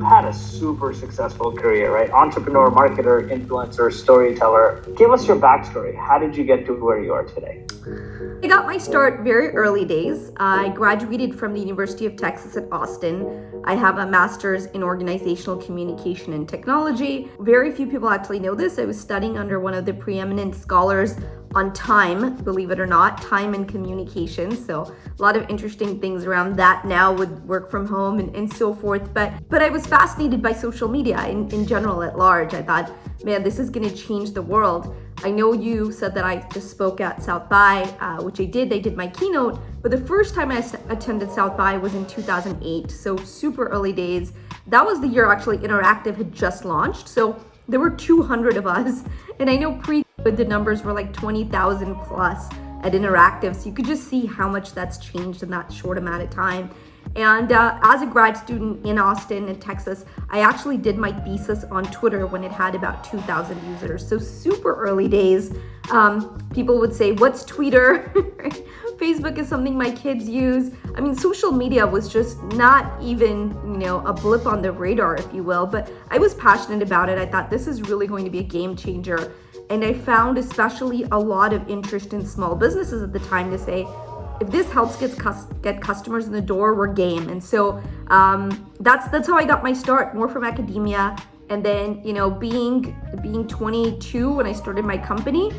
you've had a super successful career, right? Entrepreneur, marketer, influencer, storyteller. Give us your backstory. How did you get to where you are today? I got my start very early days. I graduated from the University of Texas at Austin. I have a master's in organizational communication and technology. Very few people actually know this. I was studying under one of the preeminent scholars on time, believe it or not, time and communication. So a lot of interesting things around that now with work from home and so forth. But I was fascinated by social media in general at large. I thought, man, this is gonna change the world. I know you said that I just spoke at South by, which I did. They did my keynote, but the first time I attended South by was in 2008, so super early days. That was the year actually Interactive had just launched, so there were 200 of us, and I know pre-COVID the numbers were like 20,000 plus at Interactive, so you could just see how much that's changed in that short amount of time. And as a grad student in Austin in Texas, I actually did my thesis on Twitter when it had about 2,000 users. So super early days. People would say, what's Twitter? Facebook is something my kids use. I mean, social media was just not even, a blip on the radar, if you will, but I was passionate about it. I thought this is really going to be a game changer. And I found especially a lot of interest in small businesses at the time to say, if this helps get customers in the door, we're game. And so that's how I got my start, more from academia. And then, being 22 when I started my company,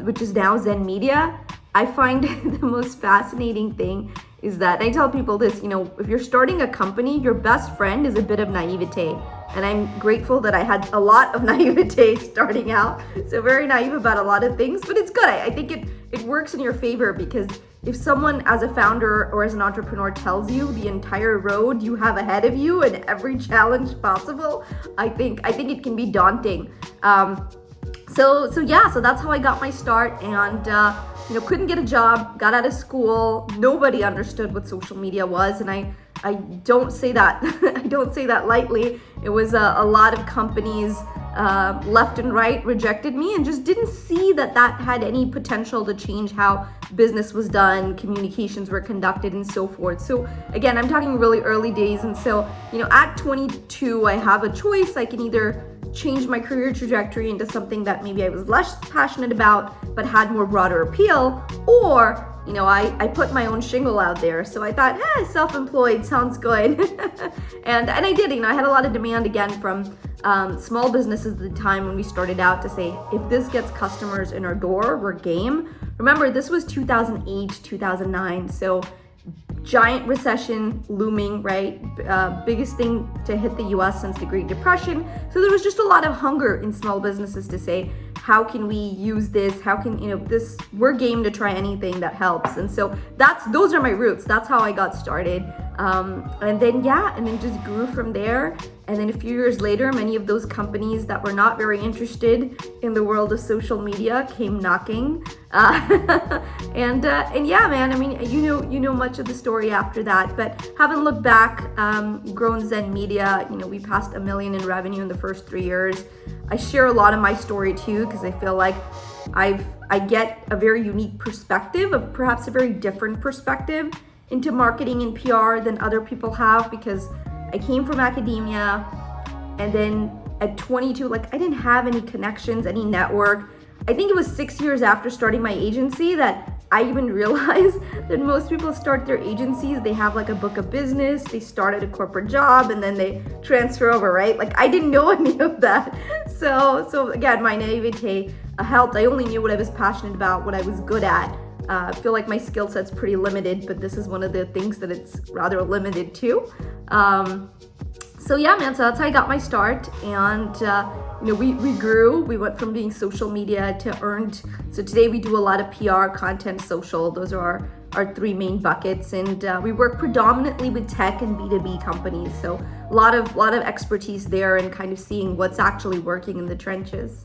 which is now Zen Media, I find the most fascinating thing is that, and I tell people this, if you're starting a company, your best friend is a bit of naivete. And I'm grateful that I had a lot of naivete starting out. So very naive about a lot of things, but it's good. I think it works in your favor, because if someone as a founder or as an entrepreneur tells you the entire road you have ahead of you and every challenge possible, I think it can be daunting. So that's how I got my start, and couldn't get a job, got out of school. Nobody understood what social media was, and I don't say that I don't say that lightly. It was a lot of companies left and right rejected me and just didn't see that had any potential to change how business was done, communications were conducted, and so forth. So again, I'm talking really early days. And so, at 22, I have a choice. I can either change my career trajectory into something that maybe I was less passionate about, but had more broader appeal, or I put my own shingle out there. So I thought, self-employed sounds good. and I did, I had a lot of demand again from small businesses at the time when we started out to say, if this gets customers in our door, we're game. Remember, this was 2008, 2009. So giant recession looming, right? Biggest thing to hit the US since the Great Depression. So there was just a lot of hunger in small businesses to say, how can we use this? How can, we're game to try anything that helps. And so those are my roots. That's how I got started. And then just grew from there. And then a few years later, many of those companies that were not very interested in the world of social media came knocking. And man, I mean, you know much of the story after that, but haven't looked back. Grown Zen Media, we passed $1 million in revenue in the first 3 years. I share a lot of my story too, because I feel like I get a very unique perspective, of perhaps a very different perspective into marketing and PR than other people have, because I came from academia, and then at 22, I didn't have any connections, any network. I think it was 6 years after starting my agency that I even realized that most people start their agencies, they have a book of business, they start at a corporate job, and then they transfer over, right? I didn't know any of that. So again, my naivete helped. I only knew what I was passionate about, what I was good at. I feel like my skill set's pretty limited, but this is one of the things that it's rather limited to. So that's how I got my start. And we grew. We went from being social media to earned. So today we do a lot of PR, content, social. Those are our three main buckets. And we work predominantly with tech and B2B companies. So a lot of expertise there, and kind of seeing what's actually working in the trenches.